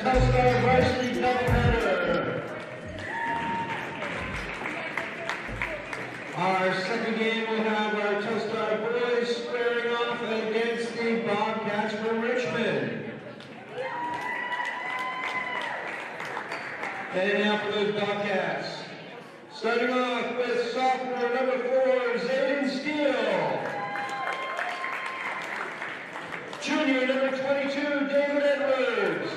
Telstar varsity doubleheader. Our second game will have our Telstar boys squaring off against the Bobcats from Richmond. And now for those Bobcats. Starting off with sophomore number 4, Zayden Steele. Junior number 22, David Edwards.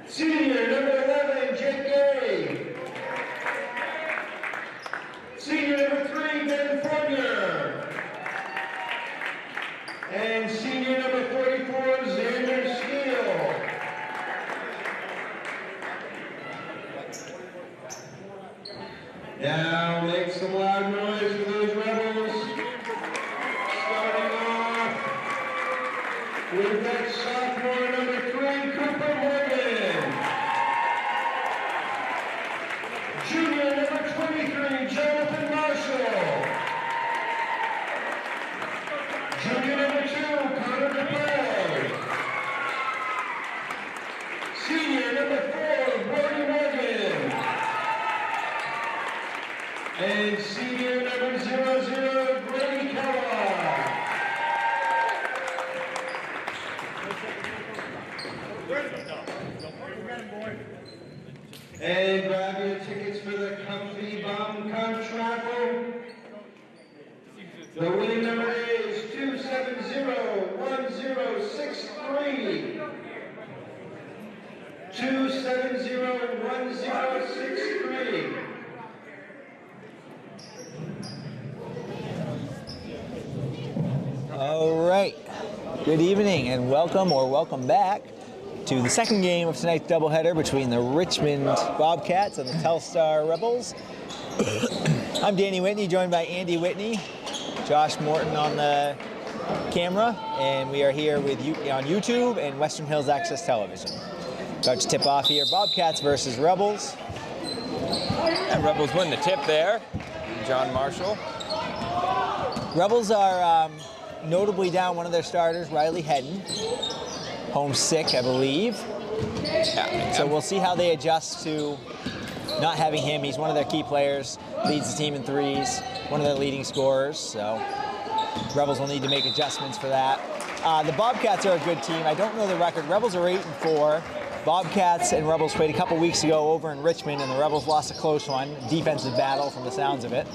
Senior number 11, Jake Gay. Senior number 3, Ben Fournier. And senior number 44, Xander Steele. Now make some loud noise for those Rebels. Starting off with that sophomore number 3, Cooper Morgan. Junior number 23, Jonathan Marshall. Junior number 2, Connor DePay. Senior number 4, Brody Morgan. And senior number 00, Grady Kellogg. And grab your tickets for the Comfy Bum Contractor. The winning number is 2701063. 2701063. All right, good evening and welcome or welcome back to the second game of tonight's doubleheader between the Richmond Bobcats and the Telstar Rebels. I'm Danny Whitney, joined by Andy Whitney, Josh Morton on the camera, and we are here with you on YouTube and Western Hills Access Television. About to tip off here, Bobcats versus Rebels. And Rebels win the tip there, John Marshall. Rebels are notably down one of their starters, Riley Hedden, home sick, I believe. Yeah. So we'll see how they adjust to not having him. He's one of their key players, leads the team in threes, one of their leading scorers. So Rebels will need to make adjustments for that. The Bobcats are a good team. I don't know the record. Rebels are 8-4. Bobcats and Rebels played a couple weeks ago over in Richmond, and the Rebels lost a close one. Defensive battle from the sounds of it.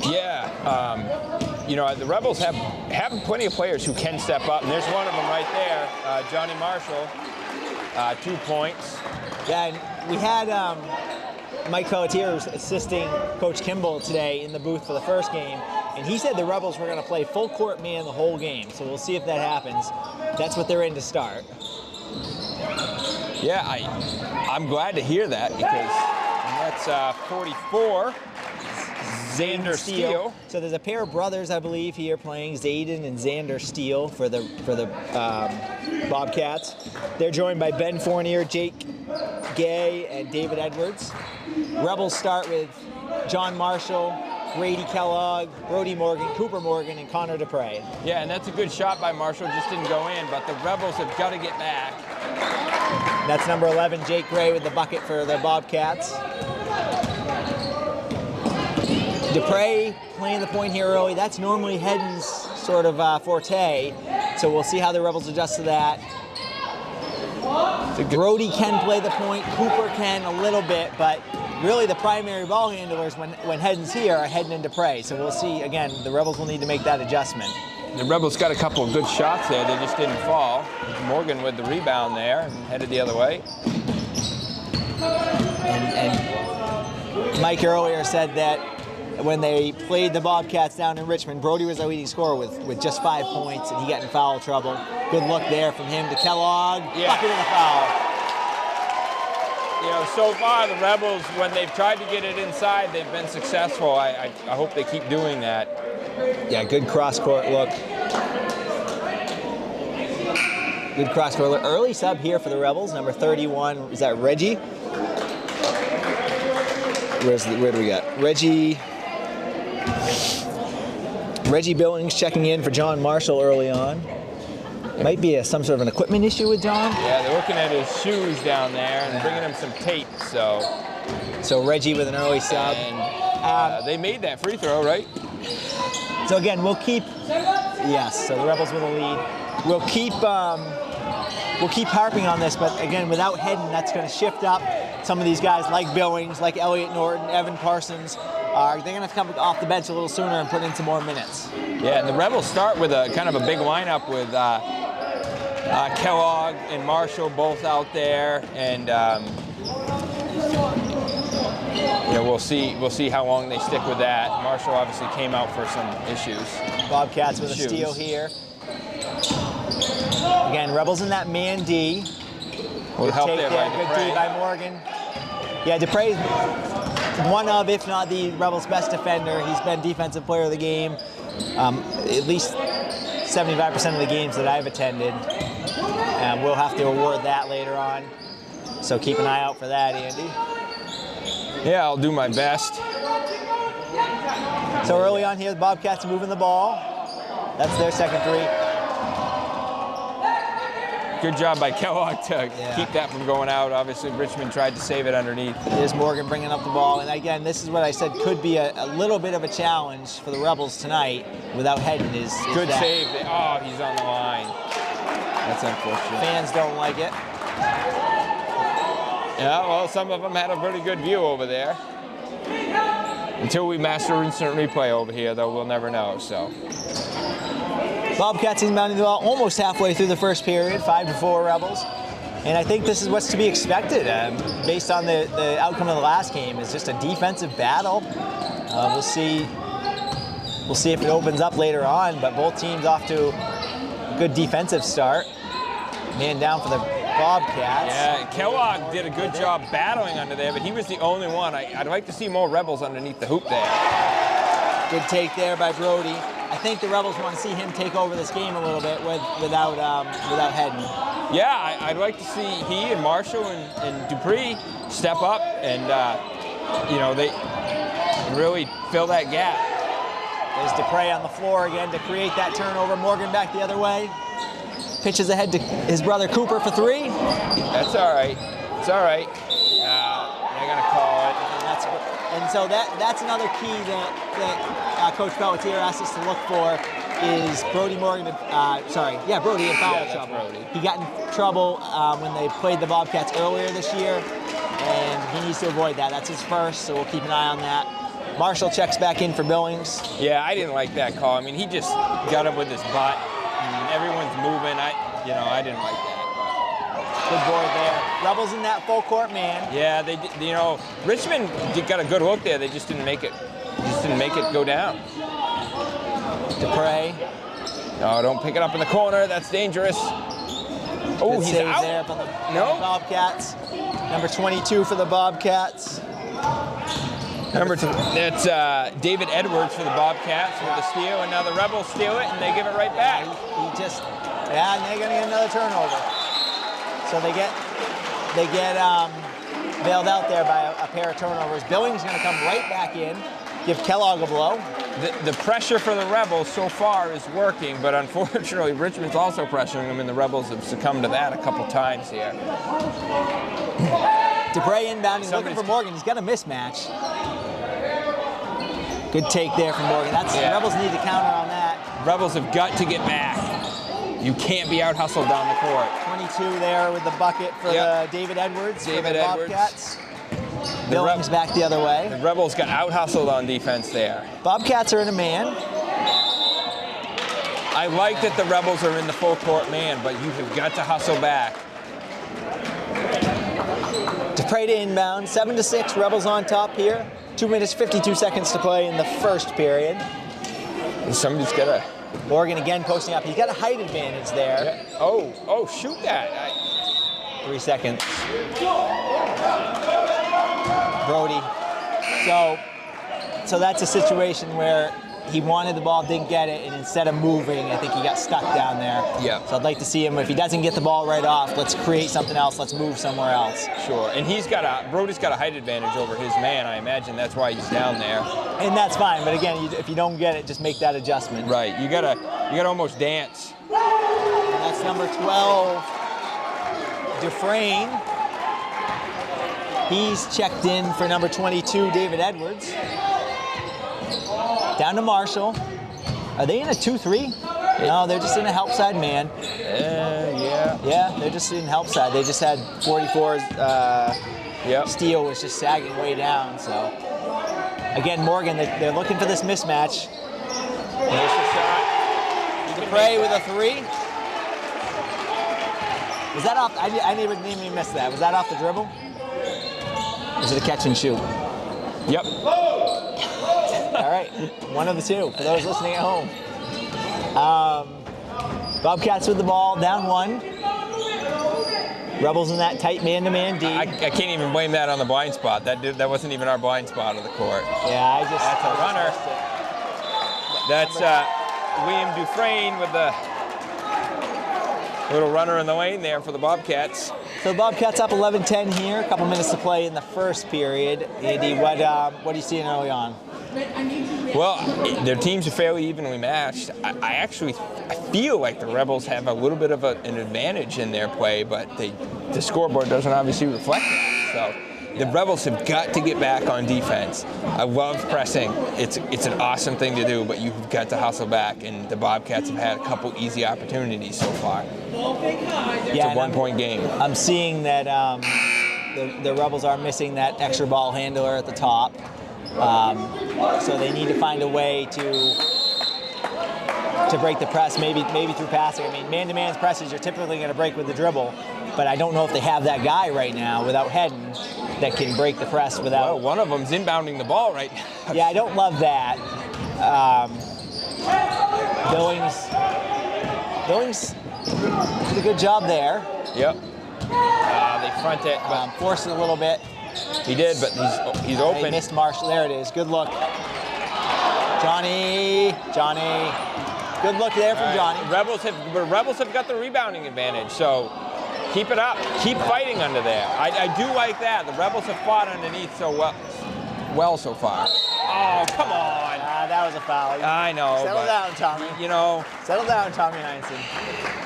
Yeah, you know, the Rebels have plenty of players who can step up, and there's one of them right there, Johnny Marshall, 2 points. Yeah, and we had Mike Pelletier assisting Coach Kimball today in the booth for the first game, and he said the Rebels were going to play full court man the whole game, so we'll see if that happens. That's what they're in to start. Yeah, I'm glad to hear that, because that's 44. Xander Steele. So there's a pair of brothers, I believe, here playing, Zayden and Xander Steele for the Bobcats. They're joined by Ben Fournier, Jake Gay, and David Edwards. Rebels start with John Marshall, Grady Kellogg, Brody Morgan, Cooper Morgan, and Connor DePay. Yeah, and that's a good shot by Marshall, just didn't go in, but the Rebels have got to get back. That's number 11, Jake Gray, with the bucket for the Bobcats. DePay playing the point here early. That's normally Hedden's sort of forte, so we'll see how the Rebels adjust to that. Brody can play the point, Cooper can a little bit, but really the primary ball handlers when Hedden's here are Hedden and DePay, so we'll see. Again, the Rebels will need to make that adjustment. The Rebels got a couple of good shots there, they just didn't fall. Morgan with the rebound there and headed the other way. And Mike earlier said that when they played the Bobcats down in Richmond, Brody was the leading scorer with just 5 points, and he got in foul trouble. Good look there from him to Kellogg. Yeah. Bucket and a foul. You know, so far the Rebels, when they've tried to get it inside, they've been successful. I hope they keep doing that. Yeah, good cross-court look. Good cross-court look. Early sub here for the Rebels, number 31. Is that Reggie? Where do we got? Reggie Reggie Billings checking in for John Marshall early on. Might be some sort of an equipment issue with John. Yeah, they're looking at his shoes down there and bringing him some tape. So Reggie with an early sub. And they made that free throw, right? So again, we'll keep. Yes. So the Rebels with a lead. We'll keep harping on this, but again, without Hedden, that's going to shift up. Some of these guys, like Billings, like Elliot Norton, Evan Parsons, they're going to have to come off the bench a little sooner and put in some more minutes. Yeah, and the Rebels start with a kind of a big lineup with Kellogg and Marshall both out there, and we'll see how long they stick with that. Marshall obviously came out for some issues. Bobcats with a steal here. Again, Rebels in that man D. Good help there by Good D by Morgan. Yeah, Dupre's one of, if not the Rebels' best defender. He's been defensive player of the game at least 75% of the games that I've attended. And we'll have to award that later on. So keep an eye out for that, Andy. Yeah, I'll do my best. So early on here, the Bobcats are moving the ball. That's their second three. Good job by Kellogg to keep that from going out. Obviously, Richmond tried to save it underneath. There's Morgan bringing up the ball. And again, this is what I said could be a little bit of a challenge for the Rebels tonight without Hedden. Good save. Oh, he's on the line. That's unfortunate. Fans don't like it. Yeah, well, some of them had a pretty good view over there. Until we master instant replay over here, though, we'll never know, so. Bobcats inbounding the ball almost halfway through the first period, 5-4 Rebels. And I think this is what's to be expected based on the outcome of the last game. It's just a defensive battle. We'll see if it opens up later on, but both teams off to a good defensive start. Man down for the Bobcats. Yeah, Kellogg did a good job battling under there, but he was the only one. I'd like to see more Rebels underneath the hoop there. Good take there by Brody. I think the Rebels want to see him take over this game a little bit without Hedden. Yeah, I'd like to see he and Marshall and Dupree step up and they really fill that gap. There's Dupre on the floor again to create that turnover. Morgan back the other way. Pitches ahead to his brother Cooper for three. That's all right. It's all right. They're gonna call it. And so that's another key that Coach Pelletier asked us to look for is Brody Morgan. Brody in foul trouble. Brody. He got in trouble when they played the Bobcats earlier this year, and he needs to avoid that. That's his first, so we'll keep an eye on that. Marshall checks back in for Billings. Yeah, I didn't like that call. I mean, he just got up with his butt. Everyone's moving. I didn't like that. Good board there. Rebels in that full court man. Yeah, they did. Richmond got a good look there. They just didn't make it. Go down. Dupre. No, don't pick it up in the corner. That's dangerous. Oh, he's out. There for the Bobcats. Number 22 for the Bobcats. That's David Edwards for the Bobcats with the steal, and now the Rebels steal it and they give it right back. And they're gonna get another turnover. So they get bailed out there by a pair of turnovers. Billings gonna come right back in, give Kellogg a blow. The pressure for the Rebels so far is working, but unfortunately Richmond's also pressuring them, and the Rebels have succumbed to that a couple times here. Dupre inbounding, looking for Morgan. He's got a mismatch. Good take there from Morgan. The Rebels need to counter on that. Rebels have got to get back. You can't be out-hustled down the court. 22 there with the bucket for David Edwards for the Bobcats. Billings back the other way. The Rebels got out-hustled on defense there. Bobcats are in a man. I like that the Rebels are in the full court man, but you have got to hustle back. Dupre to inbound, 7-6, Rebels on top here. 2 minutes, 52 seconds to play in the first period. And somebody's got to... Morgan again posting up. He's got a height advantage there. Yeah. Oh, shoot that. 3 seconds. Brody. So that's a situation where he wanted the ball, didn't get it, and instead of moving, I think he got stuck down there. Yeah. So I'd like to see him, if he doesn't get the ball right off, let's create something else, let's move somewhere else. Sure, and Brody's got a height advantage over his man. I imagine that's why he's down there. And that's fine, but again, if you don't get it, just make that adjustment. Right, you gotta almost dance. And that's number 12, Dufresne. He's checked in for number 22, David Edwards. Down to Marshall. Are they in a 2-3? No, they're just in a help side man. Yeah. Yeah, they're just in help side. They just had 44's Steele was just sagging way down. So again, Morgan, they're looking for this mismatch. There's the shot. Dupre with a 3. Was that off? I didn't even miss that. Was that off the dribble? Was it a catch and shoot? Yep. All right, one of the two for those listening at home. Bobcats with the ball, down 1. Rebels in that tight man-to-man D. I can't even blame that on the blind spot. That wasn't even our blind spot of the court. Yeah, That's a runner. That's William Dufresne with the little runner in the lane there for the Bobcats. So the Bobcats up 11-10 here. A couple minutes to play in the first period. Andy, what are you seeing early on? Well, their teams are fairly evenly matched. I feel like the Rebels have a little bit of an advantage in their play, but the scoreboard doesn't obviously reflect that. So the Rebels have got to get back on defense. I love pressing. It's an awesome thing to do, but you've got to hustle back, and the Bobcats have had a couple easy opportunities so far. It's a one-point game. I'm seeing that the Rebels are missing that extra ball handler at the top. So they need to find a way to break the press, maybe through passing. I mean, man-to-man presses, you're typically going to break with the dribble, but I don't know if they have that guy right now without Hedden that can break the press without. Well, one of them's inbounding the ball right now. Yeah, I don't love that. Billings did a good job there. Yep. They front it, but forced it a little bit. He did, but he's open. They missed Marshall. There it is. Good look. Johnny. Good look there from Johnny. Rebels have got the rebounding advantage, so keep it up. Keep fighting under there. I do like that. The Rebels have fought underneath so well so far. Oh, come on. That was a foul. I know. Settle down, Tommy. Settle down, Tommy Heinsohn.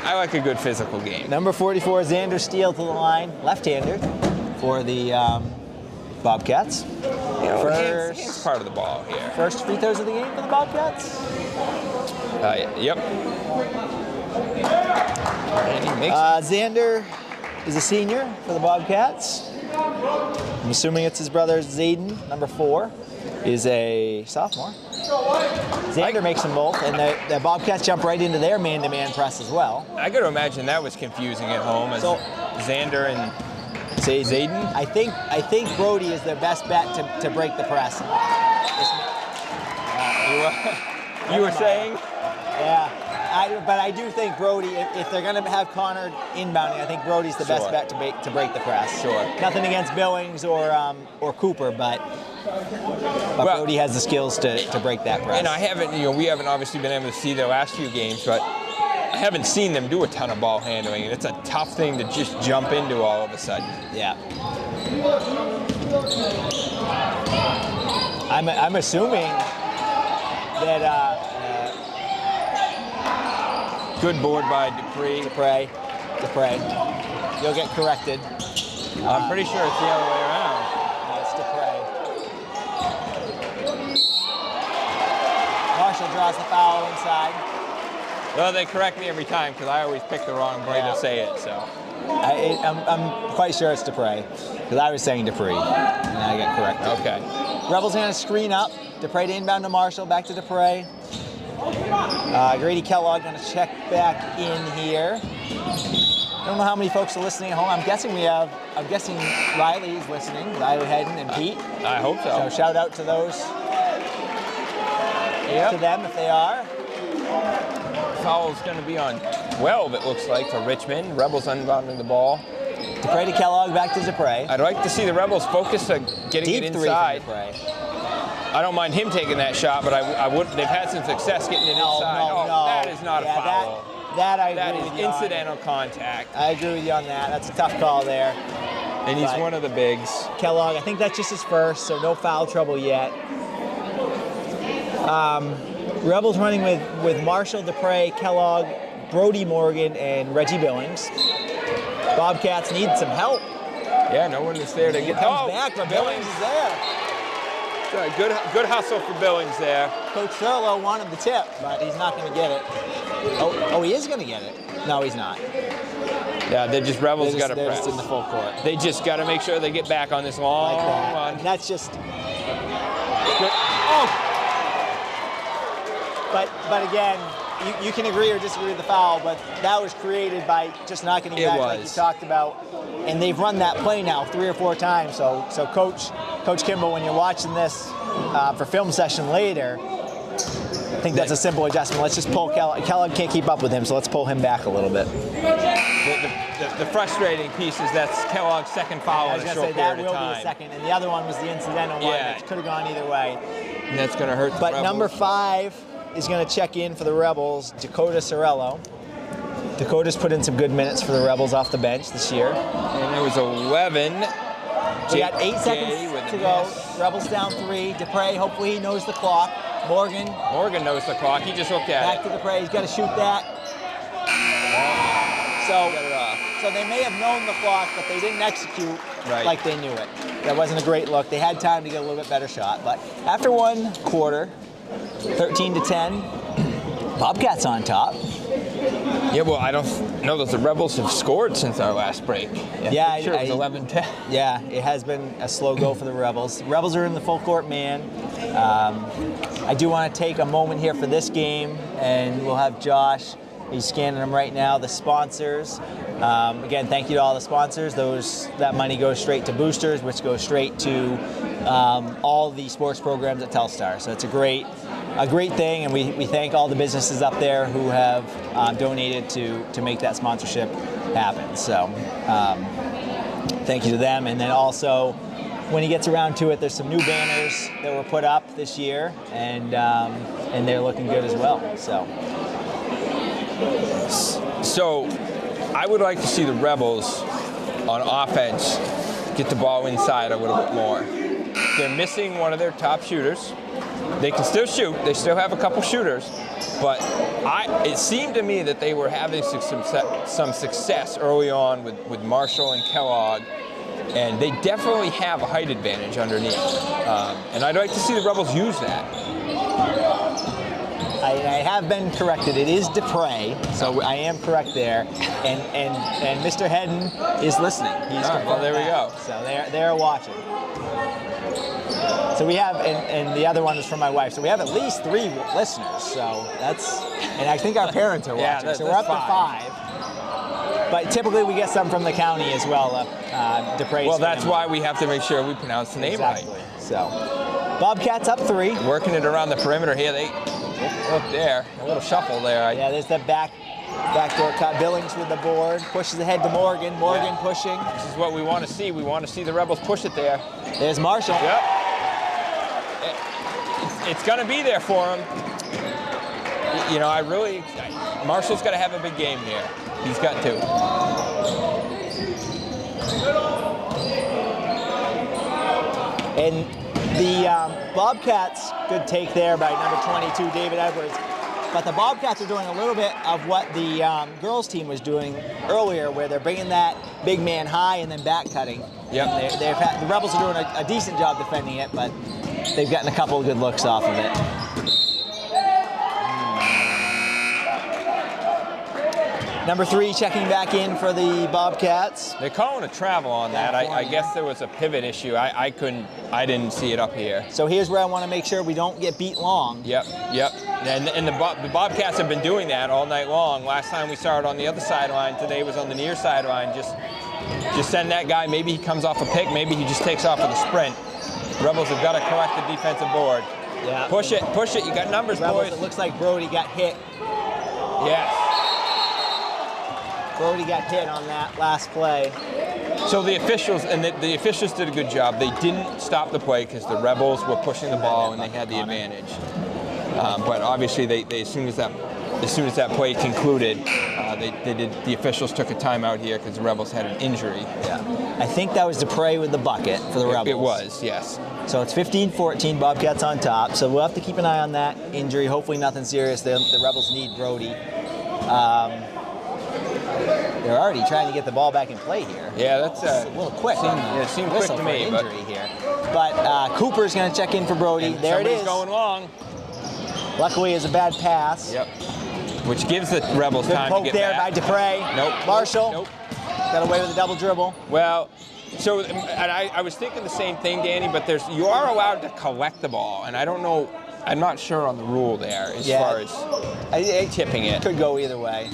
I like a good physical game. Number 44, Xander Steele to the line, left-hander for the Bobcats. First part of the ball here. First free throws of the game for the Bobcats? Yep. Xander is a senior for the Bobcats. I'm assuming it's his brother Zayden, number 4, is a sophomore. Xander makes them both, and the Bobcats jump right into their man-to-man press as well. I got to imagine that was confusing at home as Xander and Zayden. I think Brody is their best bet to break the press. You were saying? Yeah, but I do think Brody, if they're going to have Connor inbounding, I think Brody's the best bet to break the press. Sure. Nothing against Billings or Cooper, but Brody has the skills to break that press. And we haven't obviously been able to see their last few games, but I haven't seen them do a ton of ball handling, and it's a tough thing to just jump into all of a sudden. Yeah. I'm assuming that good board by Dupre. You'll get corrected. I'm pretty sure it's the other way around. It's Dupre. Marshall draws the foul inside. Well, they correct me every time because I always pick the wrong way to say it. So I'm quite sure it's Dupre because I was saying Dupre and I got corrected. Okay. Rebels are going to screen up. Dupre to inbound to Marshall. Back to Dupre. Grady Kellogg going to check back in here. I don't know how many folks are listening at home. I'm guessing Riley is listening. Riley Hedden and Pete. I hope so. So shout out to those. To them if they are. Foul's going to be on 12, it looks like, for Richmond. Rebels unbounding the ball. Dupre to Kellogg, back to Dupre. I'd like to see the Rebels focus on getting Deep it inside. I don't mind him taking that shot, but I would. They've had some success getting it inside. No. That is not a foul. That I That agree is with you on. incidental contact. I agree with you on that. That's a tough call there. And he's But one of the bigs. Kellogg, I think that's just his first, so no foul trouble yet. Rebels running with Marshall, Dupre, Kellogg, Brody Morgan, and Reggie Billings. Bobcats need some help. Yeah, no one is there to get. Comes back, but Billings is there. Good hustle for Billings there. Coach Thurlow wanted the tip, but he's not going to get it. Oh, he is going to get it. No, he's not. Yeah, Rebels got to They're press. just in the full court. They just got to make sure they get back on this long Like that. run. And that's just. Oh! But again, you can agree or disagree with the foul, but that was created by just not getting back like you talked about. And they've run that play now 3 or 4 times. So Coach Kimball, when you're watching this for film session later, I think that's a simple adjustment. Let's just pull Kellogg. Kellogg can't keep up with him, so let's pull him back a little bit. The frustrating piece is that's Kellogg's second foul in a short period of time. That will be the second, and the other one was the incidental one, which could have gone either way. And that's going to hurt the But Rebels. number 5 is going to check in for the Rebels, Dakota Sorello. Dakota's put in some good minutes for the Rebels off the bench this year. And it was 11. We got 8 seconds to go. Rebels down 3. Dupre, hopefully he knows the clock. Morgan knows the clock. He just looked at back to Dupre. He's got to shoot that. So they may have known the clock, but they didn't execute like they knew it. That wasn't a great look. They had time to get a little bit better shot. But after one quarter, 13-10, Bobcats on top. Yeah, well, I don't know that the Rebels have scored since our last break. Yeah, I'm sure it was 11-10. Yeah, it has been a slow go for the Rebels. The Rebels are in the full court man. I do want to take a moment here for this game, and we'll have Josh. He's scanning them right now. The sponsors. Again, thank you to all the sponsors. That money goes straight to boosters, which goes straight to all the sports programs at Telstar. So it's a great thing, and we thank all the businesses up there who have donated to make that sponsorship happen. So thank you to them. And then also, when he gets around to it, there's some new banners that were put up this year, and they're looking good as well. So I would like to see the Rebels on offense get the ball inside a little bit more. They're missing one of their top shooters. They can still shoot. They still have a couple shooters. But it seemed to me that they were having some success early on with Marshall and Kellogg. And they definitely have a height advantage underneath. And I'd like to see the Rebels use that. I have been corrected. It is Dupre, so I am correct there. And Mr. Hedden is listening. He's well, there we go. So they're watching. So we have, and the other one is from my wife. So we have at least 3 listeners. So and I think our parents are watching. So we're up to 5. But typically we get some from the county as well. Dupre. Well, that's why we have to make sure we pronounce the name right. So Bobcats up 3. Working it around the perimeter here. Look there, a little shuffle there. Yeah, there's that backdoor cut. Billings with the board, pushes ahead to Morgan. Morgan pushing. This is what we want to see. We want to see the Rebels push it there. There's Marshall. Yep. It's going to be there for him. You know, Marshall's got to have a big game here. He's got to. And the Bobcats, good take there by number 22, David Edwards. But the Bobcats are doing a little bit of what the girls team was doing earlier, where they're bringing that big man high and then back cutting. Yep. The Rebels are doing a decent job defending it, but they've gotten a couple of good looks off of it. Number 3 checking back in for the Bobcats. They're calling a travel on that. I guess there was a pivot issue. I didn't see it up here. So here's where I want to make sure we don't get beat long. Yep. And the Bobcats have been doing that all night long. Last time we saw it on the other sideline. Today was on the near sideline. Just send that guy. Maybe he comes off a pick. Maybe he just takes off with a sprint. Rebels have got to correct the defensive board. Yeah. Push it. You got numbers, Rebels, boys. it looks like Brody got hit. Yes. Brody got hit on that last play. So the officials the officials did a good job. They didn't stop the play because the Rebels were pushing the ball and they had the advantage. But obviously, they as soon as that play concluded, the officials took a timeout here because the Rebels had an injury. Yeah. I think that was Dupre with the bucket for the Rebels. It was, yes. So it's 15-14, Bobcats on top. So we'll have to keep an eye on that injury. Hopefully nothing serious. The Rebels need Brody. They're already trying to get the ball back in play here. Yeah, that's a little quick. It seemed quick to me. Injury here. But Cooper's going to check in for Brody. And there it is. going long. Luckily, it's a bad pass. Yep. Which gives the Rebels Good time poke to get there back. by Dupre. Nope. Marshall. Nope. Got away with a double dribble. Well, so and I was thinking the same thing, Danny. But you are allowed to collect the ball, and I don't know. I'm not sure on the rule there as far as tipping it. Could go either way.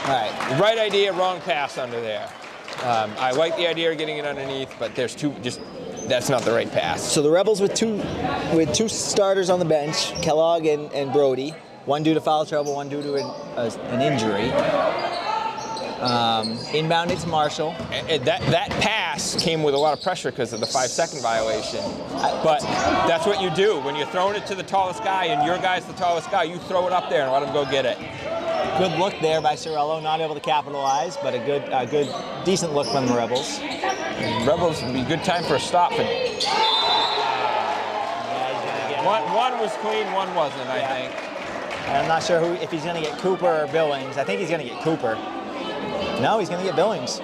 All right. Right idea, wrong pass under there. I like the idea of getting it underneath, but there's that's not the right pass. So the Rebels with two starters on the bench, Kellogg and Brody. One due to foul trouble, one due to an injury. Inbound, it's Marshall. And that pass came with a lot of pressure because of the 5-second violation. But that's what you do. When you're throwing it to the tallest guy and your guy's the tallest guy, you throw it up there and let him go get it. Good look there by Sorello, not able to capitalize, but a good, decent look from the Rebels. Rebels would be a good time for a stop. One was clean, one wasn't, I think. I'm not sure if he's going to get Cooper or Billings. I think he's going to get Cooper. No, he's going to get Billings.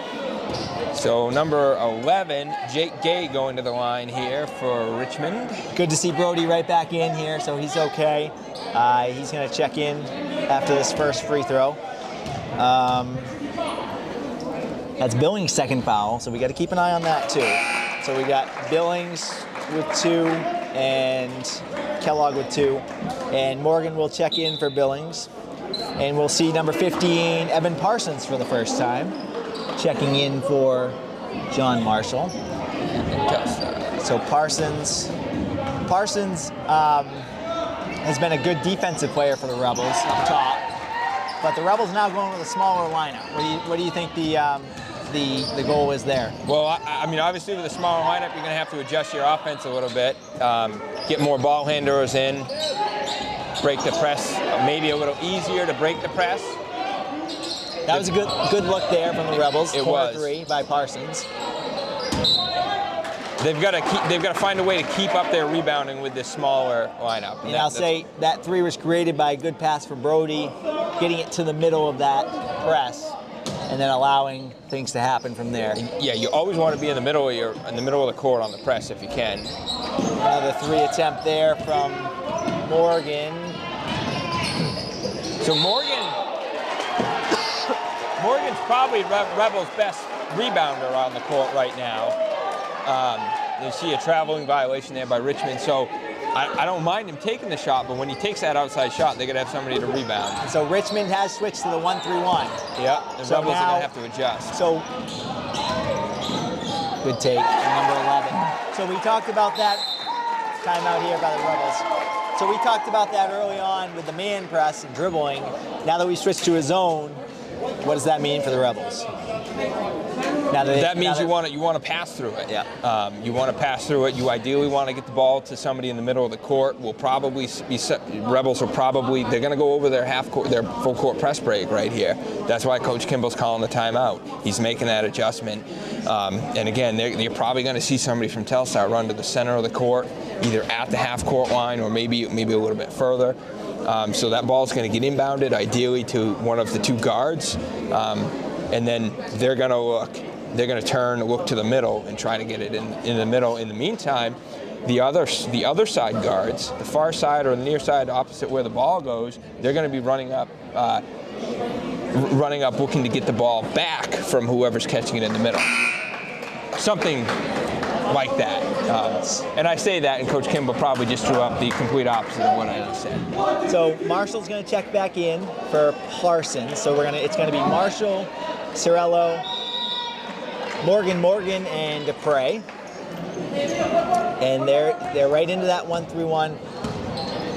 So number 11, Jake Gay going to the line here for Richmond. Good to see Brody right back in here, so he's okay. He's going to check in after this first free throw. That's Billings' second foul, so we got to keep an eye on that too. So we got Billings with 2 and Kellogg with 2. And Morgan will check in for Billings. And we'll see number 15, Evan Parsons, for the first time, checking in for John Marshall. So Parsons has been a good defensive player for the Rebels up top. But the Rebels now going with a smaller lineup. What do you think the goal is there? Well, I mean, obviously with a smaller lineup, you're going to have to adjust your offense a little bit, get more ball handlers in, break the press, maybe a little easier to break the press. That was a good look there from the Rebels. It was 4-3 by Parsons. They've got to find a way to keep up their rebounding with this smaller lineup. And I'll say that 3 was created by a good pass from Brody, getting it to the middle of that press, and then allowing things to happen from there. Yeah, you always want to be in the middle of the court on the press if you can. Another 3 attempt there from Morgan. So Morgan's probably Rebels' best rebounder on the court right now. You see a traveling violation there by Richmond, so I don't mind him taking the shot, but when he takes that outside shot, they're going to have somebody to rebound. So Richmond has switched to the 1-3-1. Yeah, the Rebels are going to have to adjust. So, good take, number 11. So we talked about that timeout here by the Rebels. So we talked about that early on with the man press and dribbling. Now that we switched to a zone, what does that mean for the Rebels? That means you want to pass through it. Yeah. You want to pass through it. You ideally want to get the ball to somebody in the middle of the court. Rebels they're going to go over their full court press break right here. That's why Coach Kimball's calling the timeout. He's making that adjustment. And again, you're probably going to see somebody from Telstar run to the center of the court, either at the half court line or maybe a little bit further. So that ball's going to get inbounded, ideally to one of the 2 guards, and then they're going to turn, look to the middle, and try to get it in the middle. In the meantime, the other side guards, the far side or the near side opposite where the ball goes, they're going to be running up, looking to get the ball back from whoever's catching it in the middle. Something like that. And I say that, and Coach Kimball probably just drew up the complete opposite of what I just said. So Marshall's going to check back in for Parsons. So it's going to be Marshall, Sorello, Morgan, and Dupre. And they're right into that 1-3-1.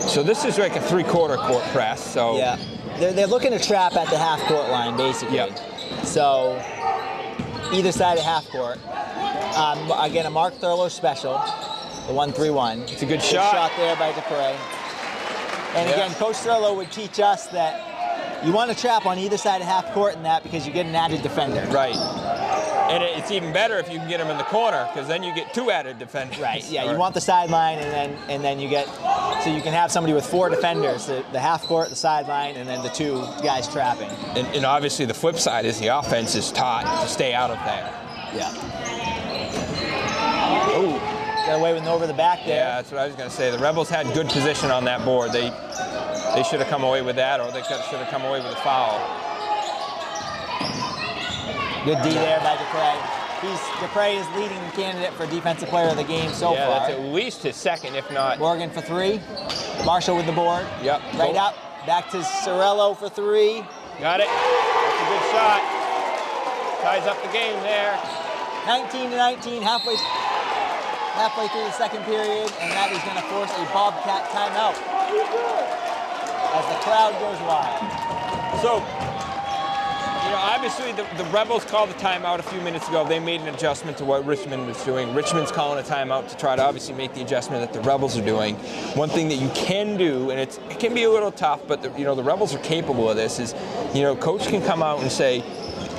So this is like a 3/4 court press. So yeah, they're looking to trap at the half court line basically. Yep. So either side of half court. Again, a Mark Thurlow special, the 1-3-1. It's a good shot. Good shot there by Dupre. And again, Coach Thurlow would teach us that you want to trap on either side of half court in that because you get an added defender. Right. And it's even better if you can get them in the corner because then you get 2 added defenders. Right. Yeah. You want the sideline, and then you get so you can have somebody with 4 defenders: the half court, the sideline, and then the 2 guys trapping. And obviously the flip side is the offense is taught to stay out of there. Yeah. Oh, got away with an over the back there. Yeah, that's what I was going to say. The Rebels had good position on that board. They should have come away with that, or they should have come away with a foul. Good D there by Dupre. Dupre is leading candidate for Defensive Player of the game so far. Yeah, that's at least his second, if not. Morgan for 3. Marshall with the board. Yep. Right up. Back to Sorello for 3. Got it. That's a good shot. Ties up the game there. 19-19, halfway through the second period, and that is going to force a Bobcat timeout as the crowd goes wild. So, obviously the Rebels called the timeout a few minutes ago. They made an adjustment to what Richmond was doing. Richmond's calling a timeout to try to obviously make the adjustment that the Rebels are doing. One thing that you can do, and it can be a little tough, but the Rebels are capable of this, is, Coach can come out and say,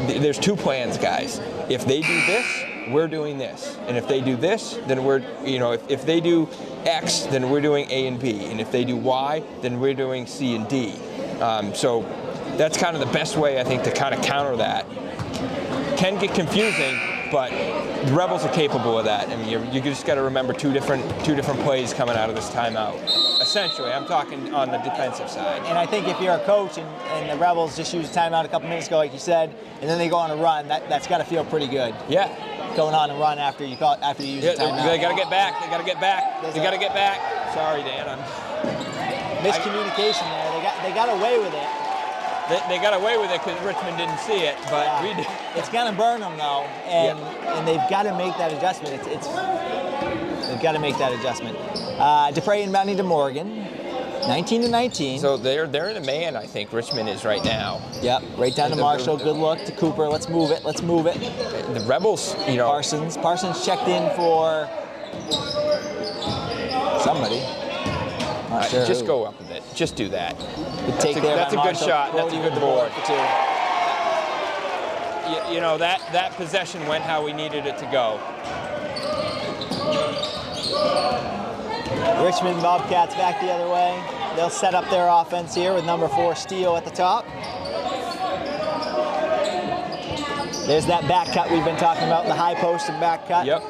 there's 2 plans, guys. If they do this, we're doing this. And if they do this, then we're, if they do X, then we're doing A and B. And if they do Y, then we're doing C and D. So that's kind of the best way, I think, to kind of counter that. Can get confusing, but the Rebels are capable of that. I mean, you just got to remember two different plays coming out of this timeout. Essentially, I'm talking on the defensive side. And I think if you're a coach and the Rebels just used timeout a couple minutes ago, like you said, and then they go on a run, that's got to feel pretty good. Yeah. Going on a run after you use the timeout. They got to get back. They got to get back. They got to get back. Sorry, Dan. Miscommunication there. They got away with it. They got away with it because Richmond didn't see it, but we did. It's gonna burn them though, and they've got to make that adjustment. They've got to make that adjustment. Dupre inbounding to Morgan, 19-19. So they're in a man, I think Richmond is right now. Yep, right down to Marshall. Good look to Cooper. Let's move it. The Rebels, Parsons checked in for somebody. Not sure just who. go up with it. Just do that. That's a good shot. That's a good board. For 2. That possession went how we needed it to go. Richmond Bobcats back the other way. They'll set up their offense here with number 4 Steele at the top. There's that back cut we've been talking about, the high post and back cut. Yep.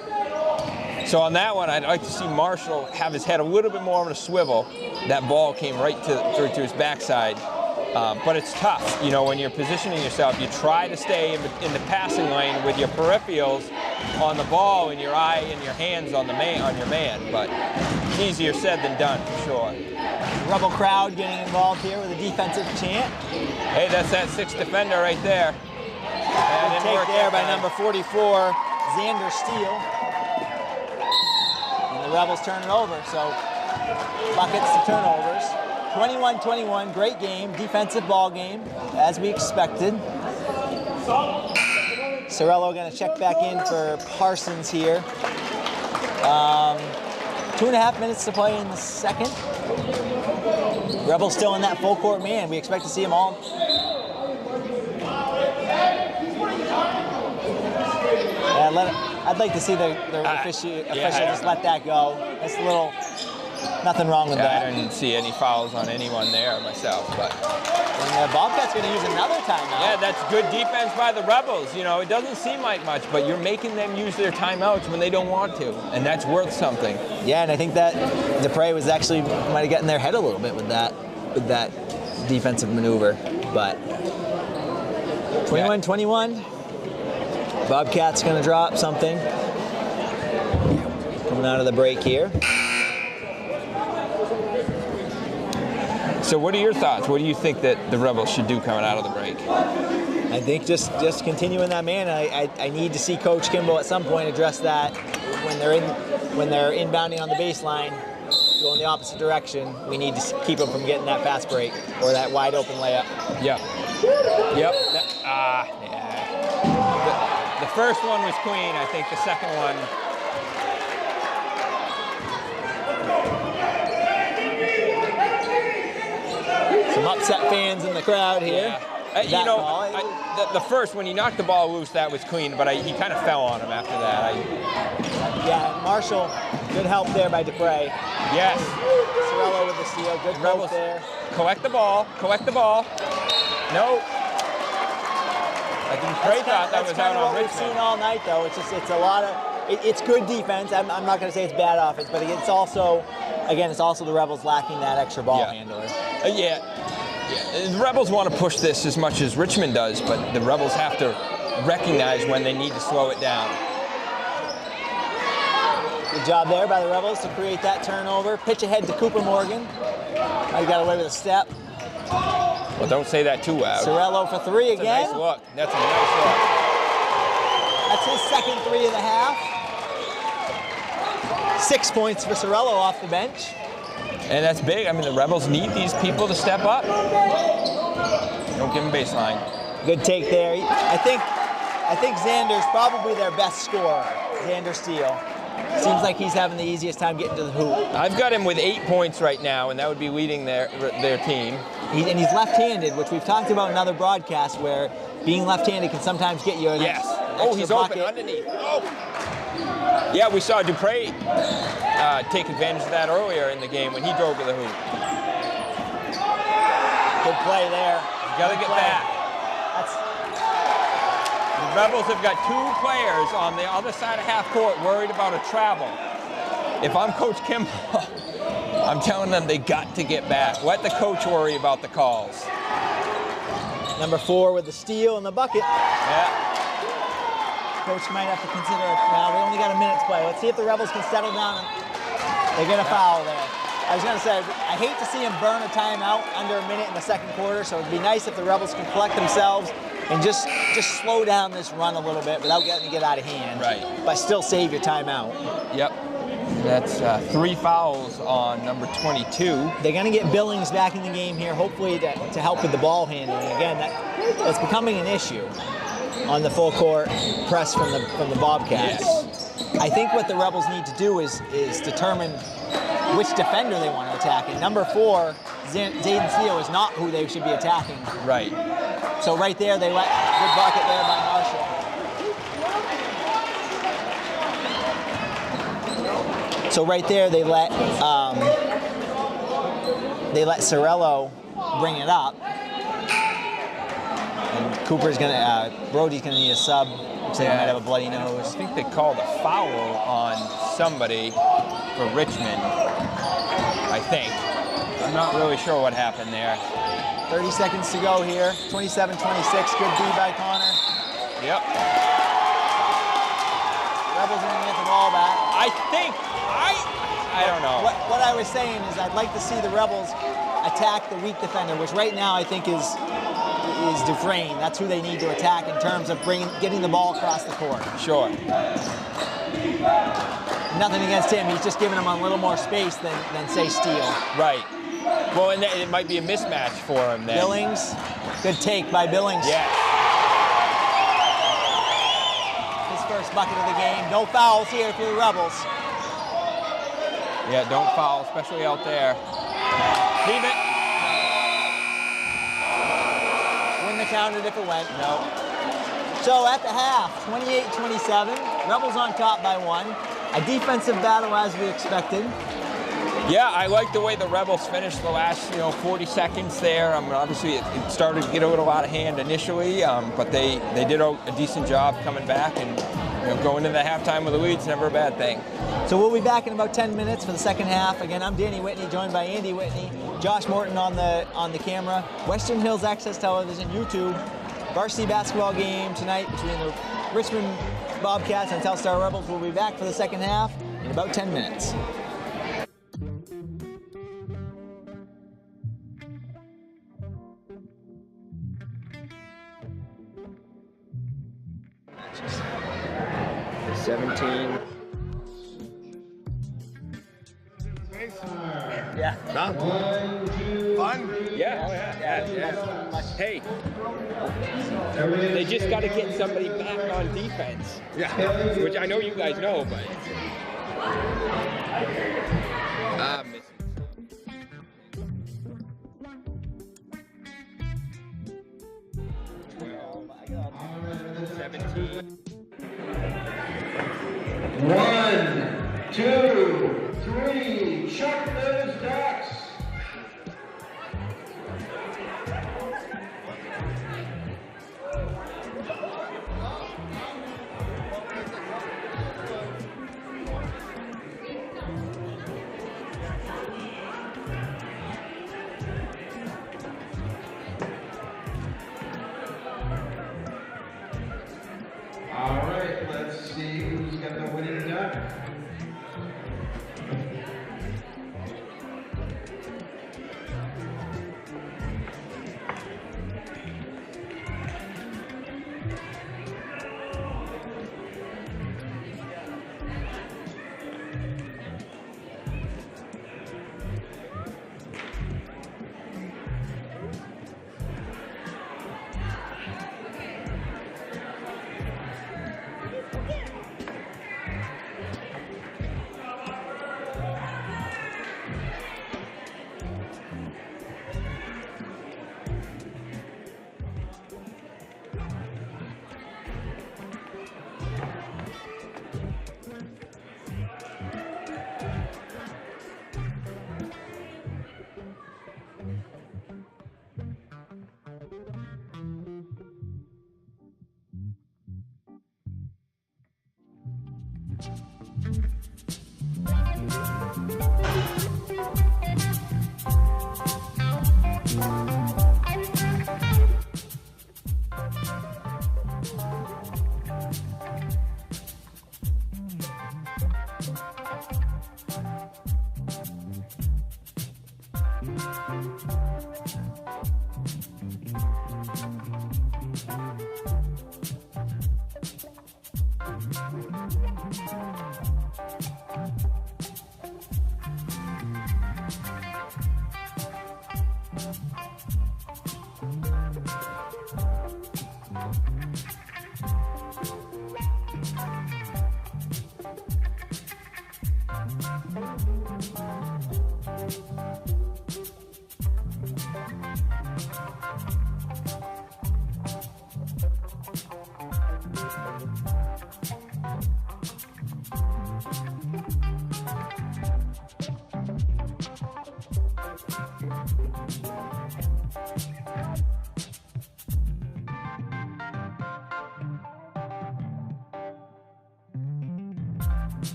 So on that one, I'd like to see Marshall have his head a little bit more on a swivel. That ball came right to his backside. But it's tough, when you're positioning yourself. You try to stay in the passing lane with your peripherals on the ball and your eye and your hands on your man. But it's easier said than done, for sure. Rebel crowd getting involved here with a defensive chant. Hey, that's that 6th defender right there. Good take there by number 44, Xander Steele. And the Rebels turn it over, so buckets to turnovers. 21-21, great game, defensive ball game, as we expected. Sorello going to check back in for Parsons here. 2.5 minutes to play in the second. Rebels still in that full court man. We expect to see them all. I'd like to see the official just let that go. That's a little, nothing wrong with that. I didn't see any fouls on anyone there myself, but. And the Bobcats going to use another timeout. Yeah, that's good defense by the Rebels. It doesn't seem like much, but you're making them use their timeouts when they don't want to, and that's worth something. Yeah, and I think that Dupre was actually might have gotten their head a little bit with that defensive maneuver, but 21-21. Bobcats going to drop something. Coming out of the break here. So what are your thoughts? What do you think that the Rebels should do coming out of the break? I think just continuing that man. I need to see Coach Kimball at some point address that when they're inbounding on the baseline, going the opposite direction. We need to keep them from getting that fast break or that wide open layup. Yeah. Yep. The first one was clean. I think the second one. Some upset fans in the crowd here. Yeah. You know, the first, when he knocked the ball loose, that was clean, but he kind of fell on him after that. Yeah, Marshall, good help there by Dupre. Yes. Sorello with the steal, good help there. Collect the ball, collect the ball. No. I think Dupre thought that was out on Richmond. That's what we've seen all night, though. It's a lot of, it's good defense. I'm not going to say it's bad offense, but it's also, again, it's also the Rebels lacking that extra ball handler. Yeah. The Rebels want to push this as much as Richmond does, but the Rebels have to recognize when they need to slow it down. Good job there by the Rebels to create that turnover. Pitch ahead to Cooper Morgan. He got away with a step. Well, don't say that too loud. Sorello for three again. That's a nice look. That's a nice look. That's his second three of the half. 6 points for Sorello off the bench. And that's big. I mean, the Rebels need these people to step up. Don't give them baseline. Good take there. I think Xander's probably their best scorer. Xander Steele. Seems like he's having the easiest time getting to the hoop. I've got him with 8 points right now, and that would be leading their team. And he's left-handed, which we've talked about in other broadcasts, where being left-handed can sometimes get you an extra he's bucket. open underneath. Oh. Yeah, we saw Dupre take advantage of that earlier in the game when he drove to the hoop. Good play there. You got to get back. The Rebels have got 2 players on the other side of half court worried about a travel. If I'm Coach Kimball, I'm telling them they got to get back. Let the coach worry about the calls. Number 4 with the steal and the bucket. Yeah. Coach might have to consider it. Now, we only got a minute's play. Let's see if the Rebels can settle down. They get a foul there. I was going to say, I hate to see them burn a timeout under a minute in the second quarter, so it'd be nice if the Rebels can collect themselves and just slow down this run a little bit without getting to get out of hand. Right. But still save your timeout. Yep. That's 3 fouls on number 22. They're going to get Billings back in the game here, hopefully to help with the ball handling. Again, that's becoming an issue on the full court press from the Bobcats. Yes. I think what the Rebels need to do is determine which defender they want to attack. And number 4, Zayden Steele, is not who they should be attacking. Right. So right there, they let good bucket there by Marshall. So right there, they let Sorello bring it up. And Cooper's gonna, Brody's gonna need a sub. Looks like he might have a bloody nose. I think they called a foul on somebody for Richmond, I think. I'm not really sure what happened there. 30 seconds to go here. 27-26, good D by Connor. Yep. Rebels are gonna get the ball back. I don't know. What I was saying is I'd like to see the Rebels attack the weak defender, which right now I think is Dufresne. That's who they need to attack in terms of getting the ball across the court. Sure. Nothing against him. He's just giving them a little more space than say Steele. Right. Well, and it might be a mismatch for him then. Billings, good take by Billings. Yeah. His first bucket of the game. No fouls here for the Rebels. Yeah, don't foul, especially out there. Leave it. Wouldn't have counted if it went. No. So at the half, 28-27. Rebels on top by 1. A defensive battle as we expected. Yeah, I like the way the Rebels finished the last 40 seconds there. Obviously, it started to get a little out of hand initially, but they did a decent job coming back, and going into the halftime with a lead is never a bad thing. So we'll be back in about 10 minutes for the second half. Again, I'm Danny Whitney, joined by Andy Whitney, Josh Morton on the camera, Western Hills Access Television, YouTube. Varsity basketball game tonight between the Richmond Bobcats and Telstar Rebels. We'll be back for the second half in about 10 minutes. Yeah. Huh? Fun? Yeah, oh yeah. Hey, they just got to get somebody back on defense. Yeah. Which I know you guys know, but missing. 17. 1, 2, 3, chuck those ducks. All right, let's see who's got the winning duck.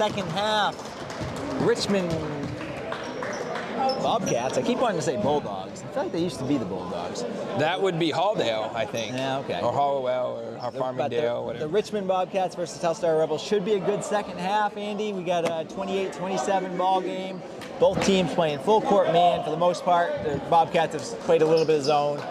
second half Richmond Bobcats. I keep wanting to say Bulldogs. I feel like they used to be the Bulldogs. That would be Halldale, I think. Yeah, okay. Or Hollowell, or Farmingdale, whatever. The Richmond Bobcats versus Telstar Rebels should be a good second half, Andy. We got a 28-27 ball game. Both teams playing full court man for the most part. The Bobcats have played a little bit of zone.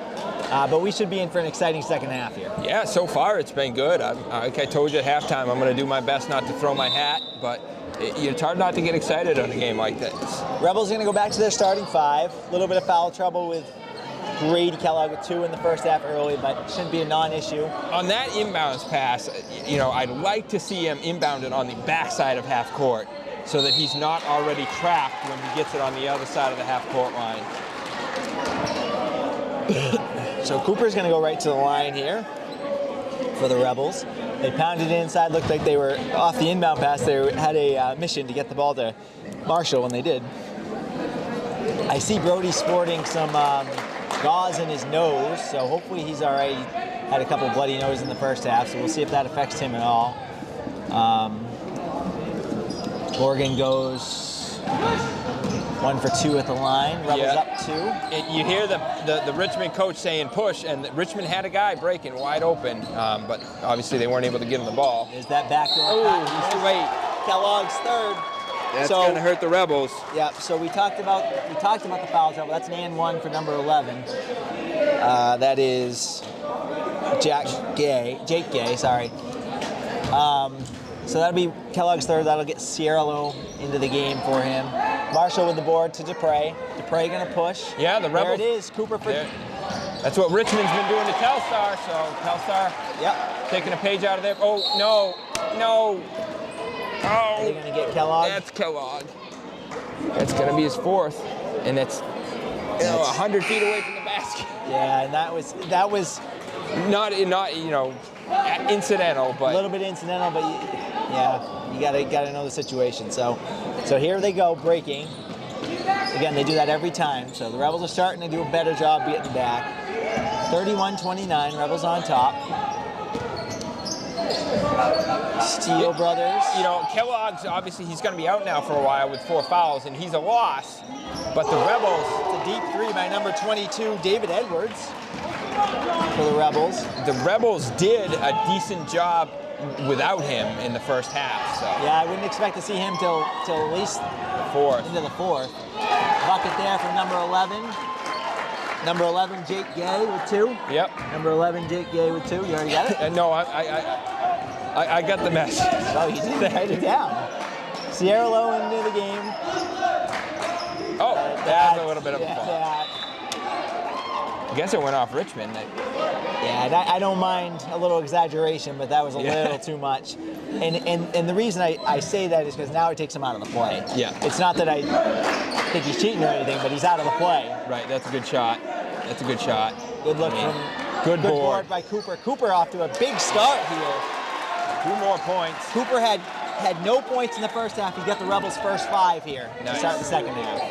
But we should be in for an exciting second half here. Yeah, so far it's been good. Like I told you at halftime, I'm going to do my best not to throw my hat, but it's hard not to get excited on a game like this. Rebels are going to go back to their starting five. A little bit of foul trouble with Grady Kellogg with 2 in the first half early, but it shouldn't be a non-issue. On that inbounds pass, I'd like to see him inbounded on the backside of half court so that he's not already trapped when he gets it on the other side of the half court line. So Cooper's going to go right to the line here for the Rebels. They pounded inside, looked like they were off the inbound pass. They had a mission to get the ball to Marshall, and they did. I see Brody sporting some gauze in his nose, so hopefully he's all right. He had a couple bloody noses in the first half, so we'll see if that affects him at all. Morgan goes 1 for 2 at the line. Rebels up 2. You hear the Richmond coach saying push, and Richmond had a guy breaking wide open, but obviously they weren't able to get him the ball. There's that backdoor. Oh, he's too late. Kellogg's third. That's going to hurt the Rebels. Yeah. So we talked about the foul trouble. That's an and 1 for number 11. That is Jake Gay. Sorry. So that'll be Kellogg's third. That'll get Sierra Low into the game for him. Marshall with the board to Dupre. Dupre going to push. Yeah, the Rebels. There it is. Cooper for. That's what Richmond's been doing to Telstar. So Telstar. Yep. Taking a page out of there. Oh no. Oh. They're going to get Kellogg. That's Kellogg. That's going to be his fourth, and it's 100 feet away from the basket. Yeah, and that was not incidental, but a little bit incidental, but yeah, you gotta know the situation. So here they go breaking. Again, they do that every time. So the Rebels are starting to do a better job getting back. 31-29, Rebels on top. Steele brothers. Kellogg's obviously he's going to be out now for a while with 4 fouls, and he's a loss. But the Rebels. It's a deep 3 by number 22, David Edwards, for the Rebels. The Rebels did a decent job without him in the first half. So yeah, I wouldn't expect to see him till at least the fourth. Into the fourth. Bucket there from number 11. Number 11, Jake Gay with 2. Yep. Number 11, Jake Gay with 2. You already got it? No, I got the message. Oh, you did write it down. Sierra Low into the game. Oh, that's a little bit of a fall. That. I guess it went off Richmond. Yeah, I don't mind a little exaggeration, but that was a little too much. And the reason I say that is because now it takes him out of the play. Yeah. It's not that I think he's cheating or anything, but he's out of the play. Right, that's a good shot. That's a good shot. Good look from good board by Cooper. Cooper off to a big start here. 2 more points. Cooper had no points in the first half. He got the Rebels' first 5 here to start the second half.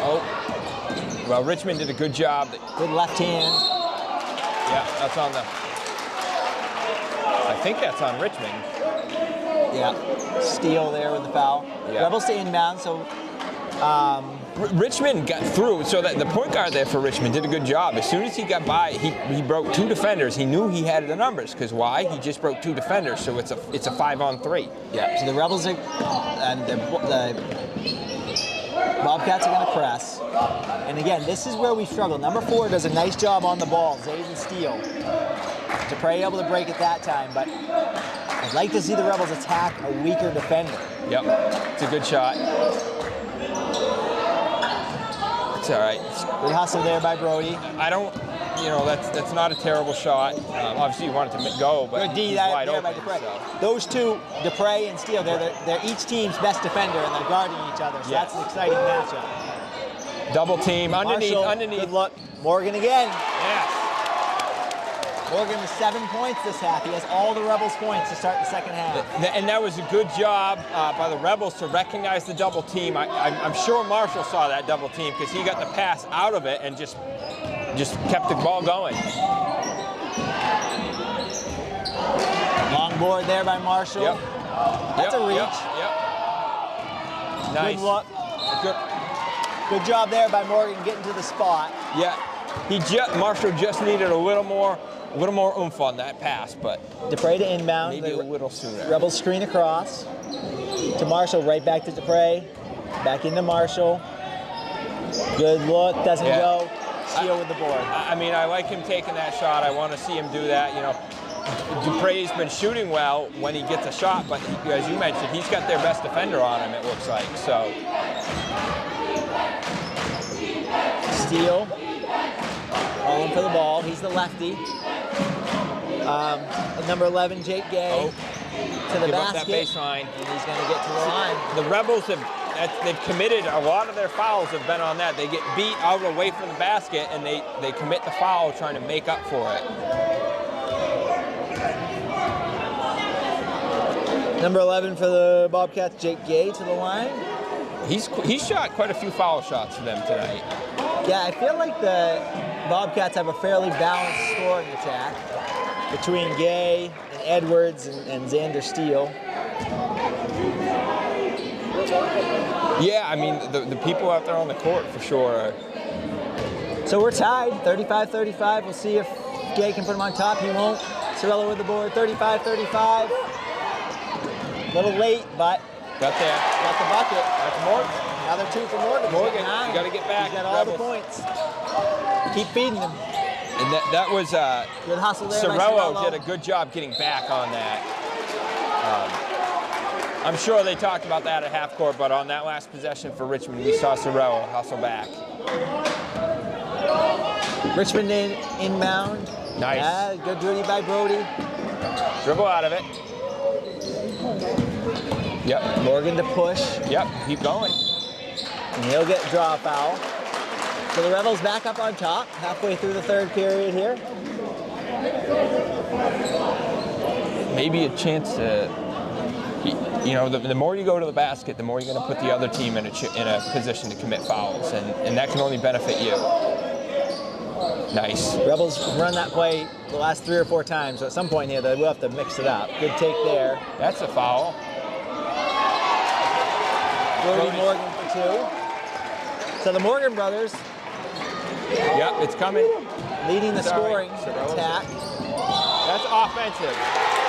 Oh, well, Richmond did a good job. Good left hand. Yeah, that's on the. I think that's on Richmond. Yeah, Steele there with the foul. Yeah. Rebels to inbound, so. Richmond got through, so that the point guard there for Richmond did a good job. As soon as he got by, he broke 2 defenders. He knew he had the numbers, because why? He just broke 2 defenders, so it's a 5-on-3. Yeah. So the Rebels are, and the Bobcats are going to press. And again, this is where we struggle. Number 4 does a nice job on the ball, Zayden Steele. Dupre able to break it that time, but I'd like to see the Rebels attack a weaker defender. Yep, it's a good shot. It's all right. Good hustle there by Brody. I don't, that's not a terrible shot. Obviously, you want it to go, but good D he's there wide open. by Dupre. So. Those 2, Dupre and Steele, they're each team's best defender, and they're guarding each other. So that's an exciting matchup. Double team underneath. Good look. Morgan again. Yes. Morgan with 7 points this half. He has all the Rebels' points to start the second half. And that was a good job by the Rebels to recognize the double team. I'm sure Marshall saw that double team because he got the pass out of it and just kept the ball going. Long board there by Marshall. Yep. That's a reach. Yep. Nice. Good look. Good. Good job there by Morgan getting to the spot. Yeah. Marshall just needed a little more oomph on that pass, but Dupre to inbound. maybe a little sooner. Rebels screen across to Marshall, right back to Dupre, back into Marshall. Good look, doesn't go. Steele with the board. I mean, I like him taking that shot. I want to see him do that. You know, Dupre's been shooting well when he gets a shot, but as you mentioned, he's got their best defender on him, it looks like. So Steele calling for the ball. He's the lefty. Number 11, Jake Gay, to the give up basket. that baseline. And he's going to get to the line. The Rebels they've committed, a lot of their fouls have been on that. They get beat out away from the basket, and they commit the foul trying to make up for it. Number 11 for the Bobcats, Jake Gay, to the line. He's shot quite a few foul shots for them tonight. Yeah, I feel like the Bobcats have a fairly balanced scoring attack between Gay and Edwards and Xander Steele. Yeah, I mean, the people out there on the court for sure. So we're tied, 35-35. We'll see if Gay can put him on top. He won't. Sorella with the board, 35-35. A little late, but Got the bucket. That's Morgan. Another two for Morgan. Morgan, you got to get back. He's got all the Rebels. points. Keep feeding him. And that was Good hustle there by Sorello Sorello. did a good job getting back on that. I'm sure they talked about that at half court, but on that last possession for Richmond, we saw Sorello hustle back. Richmond inbound. Nice. Good duty by Brody. Dribble out of it. Yep. Morgan to push, Yep. Keep going. and he'll get draw foul. So the Rebels back up on top, halfway through the third period here. Maybe a chance to, you know, the more you go to the basket, the more you're going to put the other team in a position to commit fouls, and that can only benefit you. Nice. Rebels run that play the last 3 or 4 times, so at some point here they will have to mix it up. Good take there. That's a foul. Brody Morgan for 2. So the Morgan brothers Yep, it's coming. leading the Sorry. scoring Sorello's- attack. That's offensive.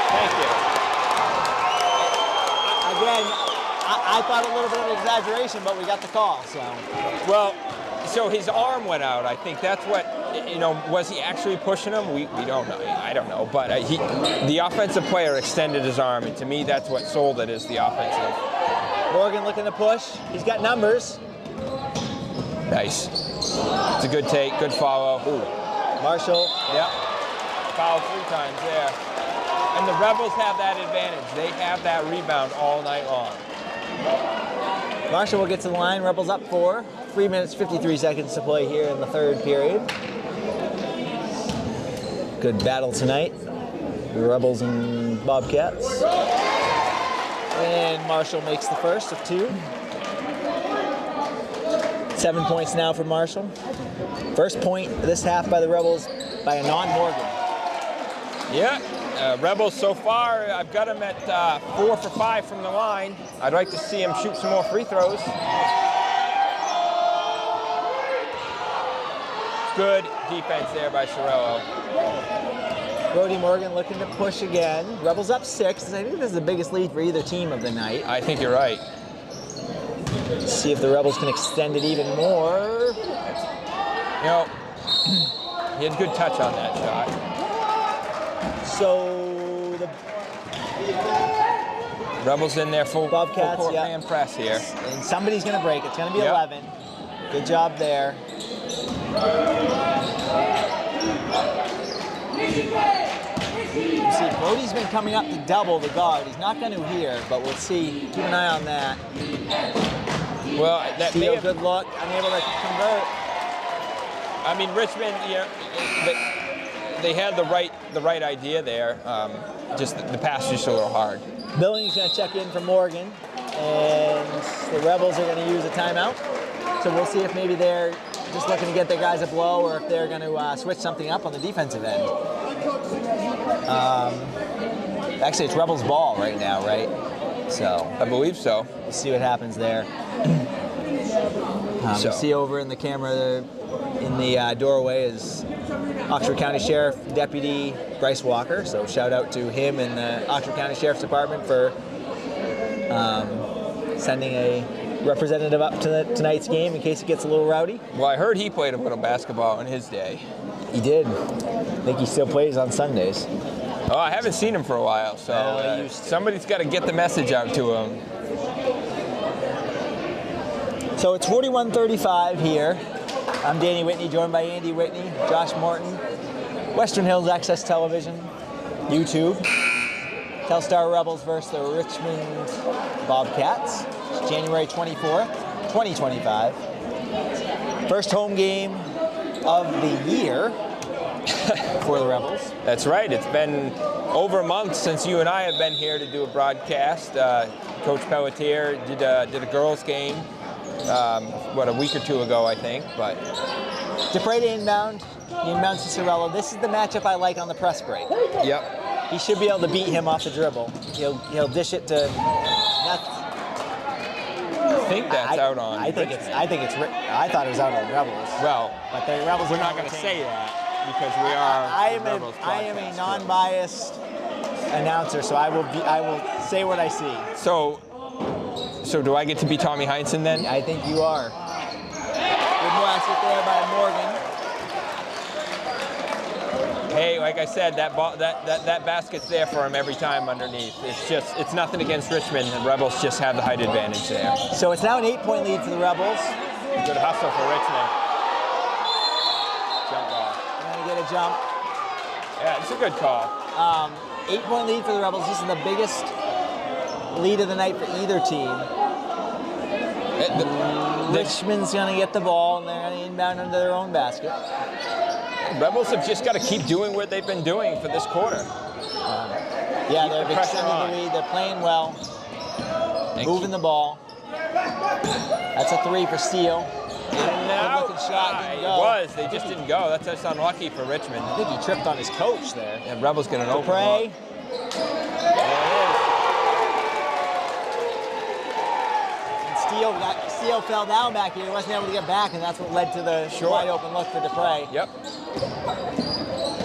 Thank you. Again, I thought a little bit of exaggeration, but we got the call, so. Well, so his arm went out. I think that's what, you know, was he actually pushing him? We don't know. I don't know. But the offensive player extended his arm, and to me, that's what sold it, is the offensive. Morgan looking to push. He's got numbers. Nice. It's a good take, good follow. Ooh. Marshall. Yep. Foul 3 times there. And the Rebels have that advantage. They have that rebound all night long. Marshall will get to the line. Rebels up 4. 3 minutes, 53 seconds to play here in the third period. Good battle tonight. The Rebels and Bobcats. And Marshall makes the first of 2. 7 points now for Marshall. First point this half by the Rebels by a non-Morgan. Yeah. Rebels so far, I've got him at 4 for 5 from the line. I'd like to see him shoot some more free throws. Good defense there by Sorello. Brody Morgan looking to push again. Rebels up 6. I think this is the biggest lead for either team of the night. I think you're right. Let's see if the Rebels can extend it even more. You know, he had good touch on that shot. So the Rebels in there full Bobcats, court yeah. man press here. And somebody's going to break. It's going to be Yep. 11. Good job there. You see, Brody's been coming up to double the guard. He's not going to here, but we'll see. Keep an eye on that. Well, that may Steele, have, good look. Unable to convert. I mean, Richmond, you know, they had the right idea there. Just the pass was just a little hard. Billings going to check in for Morgan, and the Rebels are going to use a timeout. So we'll see if maybe they're just looking to get their guys a blow, or if they're going to switch something up on the defensive end. Actually, it's Rebels ball right now, right? So I believe so. we'll see what happens there. You see over in the camera there, in the doorway is Oxford County Sheriff Deputy Bryce Walker. So shout out to him and the Oxford County Sheriff's Department for sending a representative up to tonight's game in case it gets a little rowdy. Well, I heard he played a little basketball in his day. He did. I think he still plays on Sundays. Oh, I haven't seen him for a while, so somebody's got to get the message out to him. So it's 41-35 here. I'm Danny Whitney, joined by Andy Whitney, Josh Morton, Western Hills Access Television, YouTube, Telstar Rebels versus the Richmond Bobcats. It's January 24th, 2025. First home game of the year for the Rebels. That's right. It's been over a month since you and I have been here to do a broadcast. Coach Pelletier did a girls' game, a week or two ago, I think. But DePray to inbound. He inbounds to Sorello. This is the matchup I like on the press break. Yep. He should be able to beat him off the dribble. He'll dish it to. I think that's out on. I thought it was out on Rebels. Well, but the Rebels. We're not going to say that because we are. I am a non-biased announcer, so I will say what I see. So do I get to be Tommy Heinsohn then? I think you are. Good basket there by Morgan. Hey, like I said, that basket's there for him every time underneath. It's nothing against Richmond, and Rebels just have the height advantage there. So it's now an 8-point lead for the Rebels. Good hustle for Richmond. Jump ball. Gonna get a jump. Yeah, it's a good call. 8-point lead for the Rebels. This is the biggest lead of the night for either team. Richmond's gonna get the ball, and they're gonna inbound into their own basket. Rebels have just got to keep doing what they've been doing for this quarter. Yeah, they're extending the lead. They're playing well, moving the ball. That's a 3 for Steele. And now, good-looking shot, didn't go. It was. They just didn't go. That's just unlucky for Richmond. I think he tripped on his coach there. And Rebels get an open ball. Steele fell down back here. He wasn't able to get back, and that's what led to the wide open look for DePray. Yep.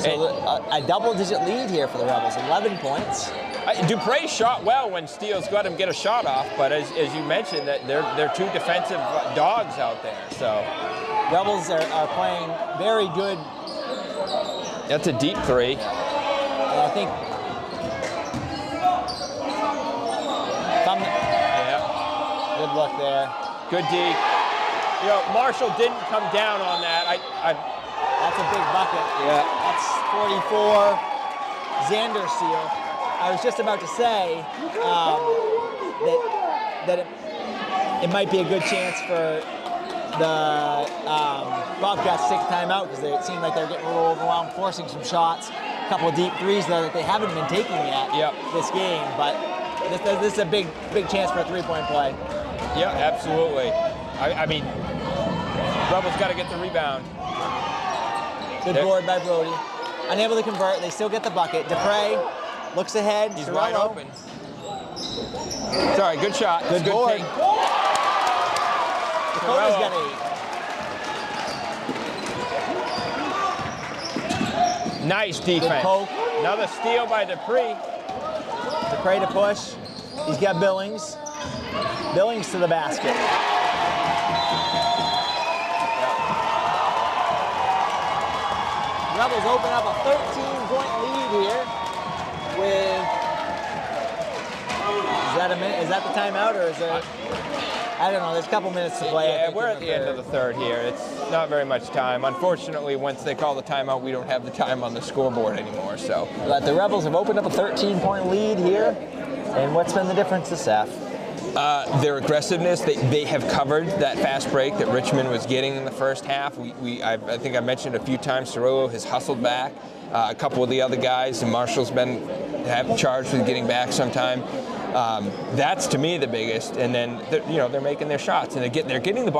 So a double-digit lead here for the Rebels, 11 points. DuPree shot well when Steele's got him get a shot off, but as you mentioned, that they're two defensive dogs out there. So Rebels are playing very good. That's a deep 3. And I think. Good look there. Good D. Marshall didn't come down on that. That's a big bucket. Yeah. That's 44. Xander Steele. I was just about to say that it might be a good chance for the Bobcats to take a timeout because it seemed like they're getting a little overwhelmed, forcing some shots. A couple of deep threes though that they haven't been taking yet this game, but this is a big chance for a 3-point play. Yeah, absolutely. I mean, Rebels got to get the rebound. Good board by Brody. Unable to convert. They still get the bucket. DePray looks ahead. He's Sorello. wide open. Sorry, good shot. Good board. Take. Dakota's got 8. Nice defense. Good poke. Another steal by DePray. DePray to push. He's got Billings. Billings to the basket. Rebels open up a 13-point lead here with, is that the timeout or is it, I don't know, there's a couple minutes to play. Yeah, we're at the end of the third here. It's not very much time. Unfortunately, once they call the timeout, we don't have the time on the scoreboard anymore, so. But the Rebels have opened up a 13-point lead here. And what's been the difference this half? Their aggressiveness. They have covered that fast break that Richmond was getting in the first half. I think I mentioned a few times, Sorello has hustled back. A couple of the other guys, and Marshall's been charged with getting back sometime. That's to me the biggest. And then they're making their shots, and they're getting the ball.